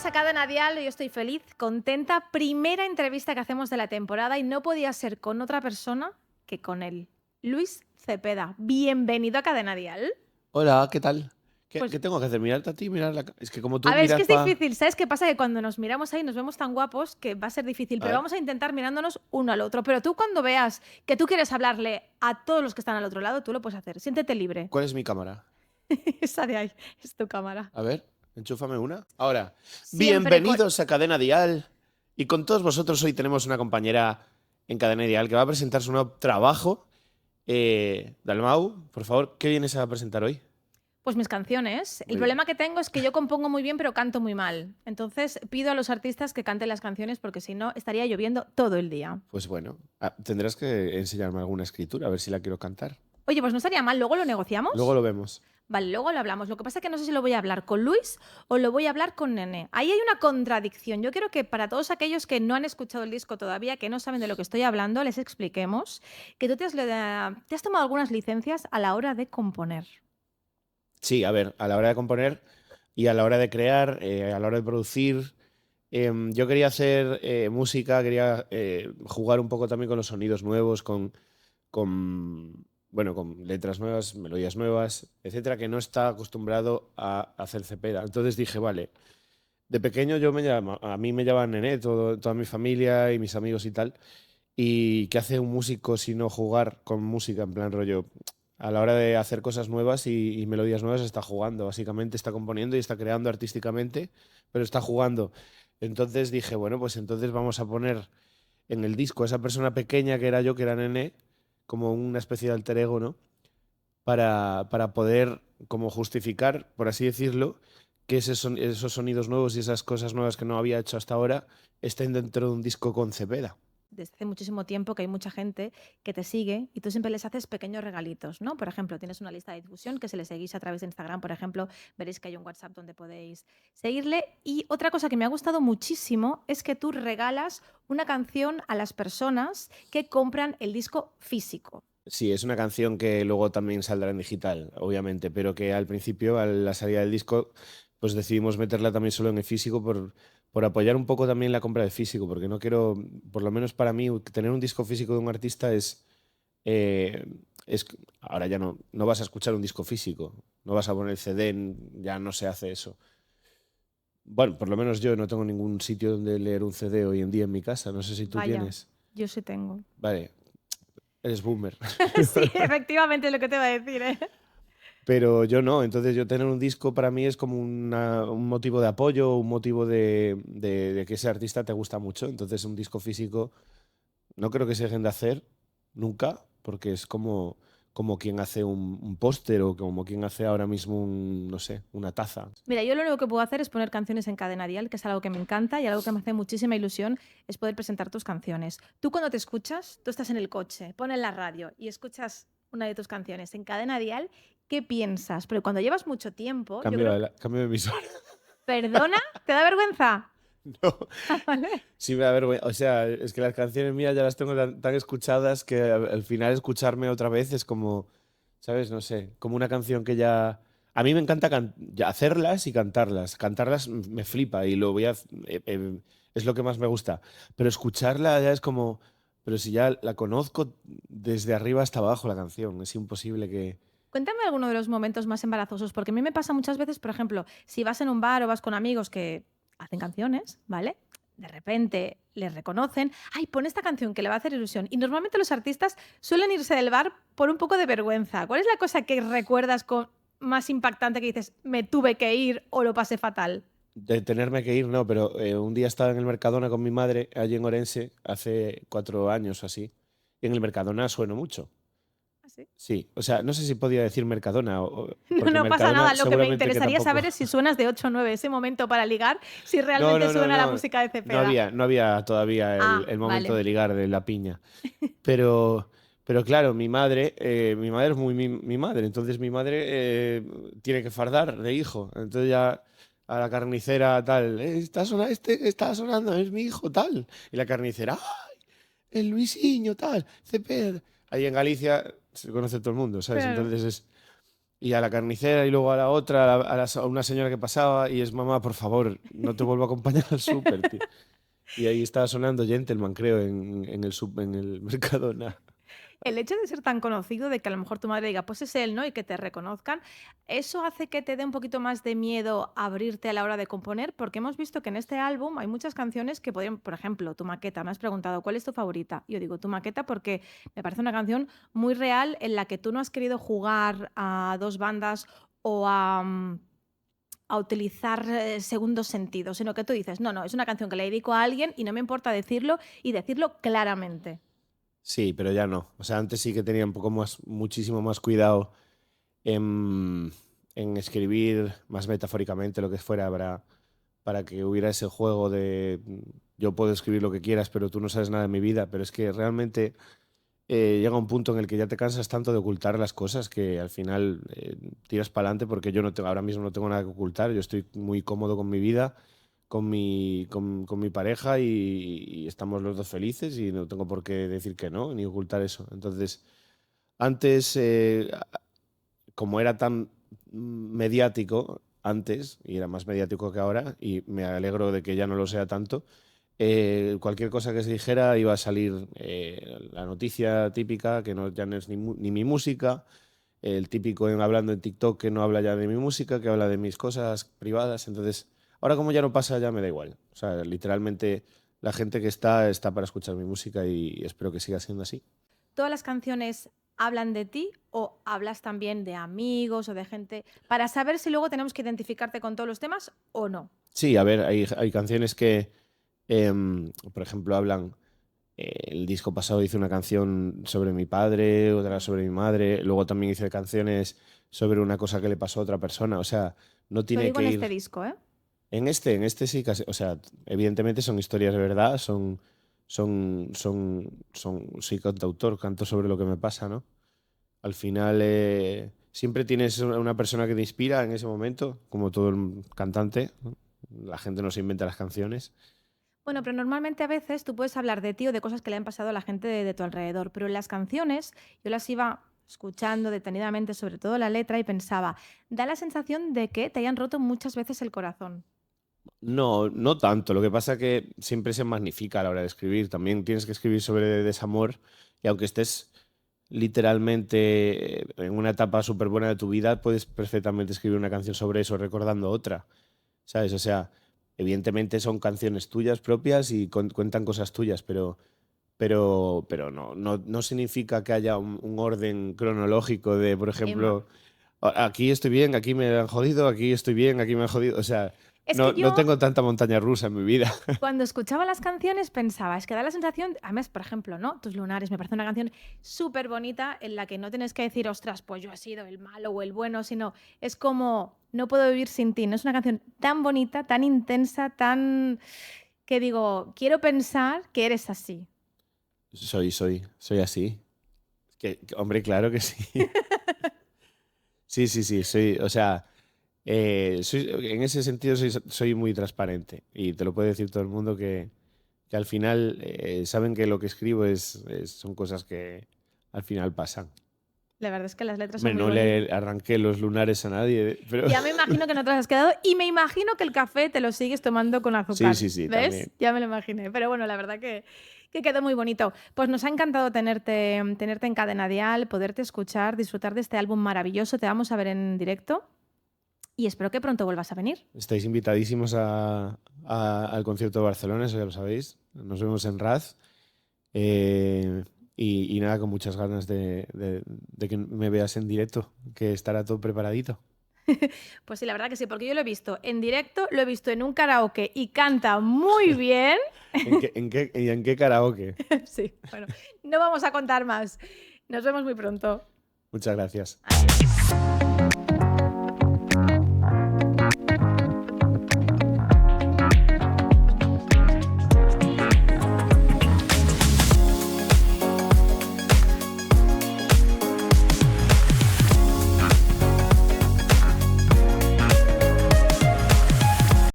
a Cadena Dial, yo estoy feliz, contenta. Primera entrevista que hacemos de la temporada y no podía ser con otra persona que con él. Luis Cepeda, bienvenido a Cadena Dial. Hola, ¿qué tal? ¿Qué, Pues, qué tengo que hacer? ¿Mirarte a ti? Es que como tú a ver, es que miras es para... difícil, ¿sabes qué pasa? Que cuando nos miramos ahí nos vemos tan guapos que va a ser difícil, A pero ver, vamos a intentar mirándonos uno al otro. Pero tú cuando veas que tú quieres hablarle a todos los que están al otro lado, tú lo puedes hacer. Siéntete libre. ¿cuál es mi cámara? Esa de ahí es tu cámara. A ver, enchúfame una. Ahora, Siempre con... bienvenidos a Cadena Dial. Y con todos vosotros hoy tenemos una compañera en Cadena Dial que va a presentar su nuevo trabajo. Dalmau, por favor, ¿qué vienes a presentar hoy? Pues mis canciones. El Muy bien. problema que tengo es que yo compongo muy bien, pero canto muy mal. Entonces pido a los artistas que canten las canciones porque si no estaría lloviendo todo el día. Pues bueno, tendrás que enseñarme alguna escritura, a ver si la quiero cantar. Oye, pues no estaría mal, luego lo Luego negociamos. lo vemos. Vale, luego lo hablamos. Lo que pasa es que no sé si lo voy a hablar con Luis o lo voy a hablar con Nene. Ahí hay una contradicción. Yo quiero que para todos aquellos que no han escuchado el disco todavía, que no saben de lo que estoy hablando, les expliquemos que tú te has tomado algunas licencias a la hora de componer. Sí, a ver, a la hora de componer y a la hora de crear, a la hora de producir, yo quería hacer música, quería jugar un poco también con los sonidos nuevos, bueno, con letras nuevas, melodías nuevas, etcétera, que no está acostumbrado a hacer Cepeda. Entonces dije, vale, de pequeño a mí me llamaban Nené, toda mi familia y mis amigos y tal. ¿Y qué hace un músico si no jugar con música en plan rollo? A la hora de hacer cosas nuevas y melodías nuevas está jugando, básicamente está componiendo y está creando artísticamente, pero está jugando. Entonces dije, bueno, pues entonces vamos a poner en el disco a esa persona pequeña que era yo, que era Nene, como una especie de alter ego, ¿no? Para poder como justificar, por así decirlo, que esos sonidos nuevos y esas cosas nuevas que no había hecho hasta ahora estén dentro de un disco con Cepeda. Desde hace muchísimo tiempo que hay mucha gente que te sigue y tú siempre les haces pequeños regalitos, ¿no? Por ejemplo, tienes una lista de difusión que si le seguís a través de Instagram, por ejemplo, veréis que hay un WhatsApp donde podéis seguirle. Y otra cosa que me ha gustado muchísimo es que tú regalas una canción a las personas que compran el disco físico. Sí, es una canción que luego también saldrá en digital, obviamente, pero que al principio, a la salida del disco, pues decidimos meterla también solo en el físico por apoyar un poco también la compra de físico, porque no quiero, por lo menos para mí, tener un disco físico de un artista eh, es ahora ya no vas a escuchar un disco físico, no vas a poner CD, ya no se hace eso. Bueno, por lo menos yo no tengo ningún sitio donde leer un CD hoy en día en mi casa, no sé si tú Vaya, tienes. yo sí tengo. Vale, eres boomer. Sí, efectivamente es lo que te iba a decir, ¿eh? Pero yo no, entonces yo tener un disco para mí es como un motivo de apoyo, un motivo de que ese artista te gusta mucho. Entonces un disco físico no creo que se dejen de hacer nunca, porque es como quien hace un póster o como quien hace ahora mismo no sé, una taza. Mira, yo lo único que puedo hacer es poner canciones en Cadena Dial, que es algo que me encanta y algo que me hace muchísima ilusión, es poder presentar tus canciones. Tú cuando te escuchas, tú estás en el coche, pones la radio y escuchas una de tus canciones en Cadena Dial, ¿qué piensas? Pero cuando llevas mucho tiempo, yo creo que... Cambio de emisora. ¿Perdona? ¿Te da vergüenza? No, ¿Vale? sí me da vergüenza. O sea, es que las canciones mías ya las tengo tan escuchadas que al final escucharme otra vez es como, ¿sabes? No sé, como una canción que ya... A mí me encanta ya hacerlas y cantarlas. Cantarlas me flipa y es lo que más me gusta. Pero escucharla ya es como... Pero si ya la conozco desde arriba hasta abajo la canción, es imposible que... Cuéntame alguno de los momentos más embarazosos, porque a mí me pasa muchas veces, por ejemplo, si vas en un bar o vas con amigos que hacen canciones, ¿vale? De repente les reconocen, ay, pon esta canción que le va a hacer ilusión. Y normalmente los artistas suelen irse del bar por un poco de vergüenza. ¿Cuál es la cosa que recuerdas con más impactante que dices, me tuve que ir o lo pasé fatal? De tenerme que ir, no, pero un día estaba en el Mercadona con mi madre, allí en Orense, hace 4 años o así. Y en el Mercadona sueno mucho. ¿Así? Sí, o sea, no sé si podía decir Mercadona, No, porque no pasa Mercadona nada. Lo que me seguramente que interesaría tampoco. saber es si suenas de 8 o 9 ese momento para ligar, si No, realmente no, no, suena la no. música de No Cepeda. había, no había todavía Ah, el momento vale. de ligar de la piña. Pero, pero claro, mi madre es muy mi madre, entonces mi madre tiene que fardar de hijo. Entonces ya a la carnicera tal, este que está sonando, es mi hijo tal. Y la carnicera, ¡ay! El Luisinho tal, Cepeda. Ahí en Galicia se conoce todo el mundo, ¿sabes? Claro. Entonces y a la carnicera y luego a la otra, a una señora que pasaba y es mamá, por favor, no te vuelvo a acompañar al súper, tío. Y ahí estaba sonando Gentleman, creo, en el Mercadona. El hecho de ser tan conocido, de que a lo mejor tu madre diga, pues es él, ¿no? Y que te reconozcan, ¿eso hace que te dé un poquito más de miedo abrirte a la hora de componer? Porque hemos visto que en este álbum hay muchas canciones que podrían, por ejemplo, Tu Maqueta, me has preguntado, ¿cuál es tu favorita? Yo digo Tu Maqueta porque me parece una canción muy real en la que tú no has querido jugar a dos bandas o a utilizar segundos sentidos, sino que tú dices, no, no, es una canción que le dedico a alguien y no me importa decirlo y decirlo claramente. Sí, pero ya no. O sea, antes sí que tenía un poco más, muchísimo más cuidado en, en escribir más metafóricamente lo que fuera para que hubiera ese juego de yo puedo escribir lo que quieras, pero tú no sabes nada de mi vida. Pero es que realmente llega un punto en el que ya te cansas tanto de ocultar las cosas que al final tiras para adelante porque yo no tengo, ahora mismo no tengo nada que ocultar. Yo estoy muy cómodo con mi vida, con mi pareja y estamos los dos felices y no tengo por qué decir que no, ni ocultar eso. Entonces, antes, como era tan mediático antes, y era más mediático que ahora, y me alegro de que ya no lo sea tanto, cualquier cosa que se dijera iba a salir la noticia típica, que no, ya no es ni mi música, el típico hablando en TikTok que no habla ya de mi música, que habla de mis cosas privadas. Entonces, ahora como ya no pasa, ya me da igual. O sea, literalmente la gente que está para escuchar mi música y espero que siga siendo así. ¿Todas las canciones hablan de ti o hablas también de amigos o de gente para saber si luego tenemos que identificarte con todos los temas o no? Sí, a ver, hay canciones que, por ejemplo, hablan. El disco pasado hice una canción sobre mi padre, otra sobre mi madre. Luego también hice canciones sobre una cosa que le pasó a otra persona. O sea, no Lo tiene digo que en ir. este disco, ¿eh? En este sí, casi. O sea, evidentemente son historias de verdad, soy cantautor, canto sobre lo que me pasa, ¿no? Al final, siempre tienes una persona que te inspira en ese momento, como todo el cantante, ¿no? La gente no se inventa las canciones. Bueno, pero normalmente a veces tú puedes hablar de ti o de cosas que le han pasado a la gente de tu alrededor, pero en las canciones yo las iba escuchando detenidamente, sobre todo la letra, y pensaba, da la sensación de que te hayan roto muchas veces el corazón. No, no tanto. Lo que pasa es que siempre se magnifica a la hora de escribir. También tienes que escribir sobre desamor y aunque estés literalmente en una etapa súper buena de tu vida, puedes perfectamente escribir una canción sobre eso recordando otra, ¿sabes? O sea, evidentemente son canciones tuyas propias y cuentan cosas tuyas, pero no significa que haya un orden cronológico de, por Emma. ejemplo, aquí estoy bien, aquí me han jodido, aquí estoy bien, aquí me han jodido. O sea, Es que no yo tengo tanta montaña rusa en mi vida. cuando escuchaba las canciones pensaba, es que da la sensación, además, por ejemplo, ¿no? Tus lunares, me parece una canción súper bonita en la que no tienes que decir, ostras, pues yo he sido el malo o el bueno, sino es como, no puedo vivir sin ti. No es una canción tan bonita, tan intensa, tan que digo, quiero pensar que eres así. Soy así. Hombre, claro que sí. Sí, sí, sí, o sea, en ese sentido soy muy transparente y te lo puede decir todo el mundo que al final saben que lo que escribo son cosas que al final pasan. La verdad es que las letras Hombre, son muy no bonitas. le arranqué los lunares a nadie, pero Ya me imagino que no te las has quedado y me imagino que el café te lo sigues tomando con sí, azúcar. sí, sí, ¿Ves? también. Ya me lo imaginé. Pero bueno, la verdad que quedó muy bonito. Pues nos ha encantado tenerte en Cadena Dial, poderte escuchar, disfrutar de este álbum maravilloso. Te vamos a ver en directo y espero que pronto vuelvas a venir. Estáis invitadísimos al concierto de Barcelona, eso ya lo sabéis. Nos vemos en Raz. Eh, y nada, con muchas ganas de que me veas en directo, que estará todo preparadito. Pues sí, la verdad que sí, porque yo lo he visto en directo, lo he visto en un karaoke y canta muy bien. ¿En qué karaoke? Sí, bueno, no vamos a contar más. Nos vemos muy pronto. Muchas gracias. Adiós.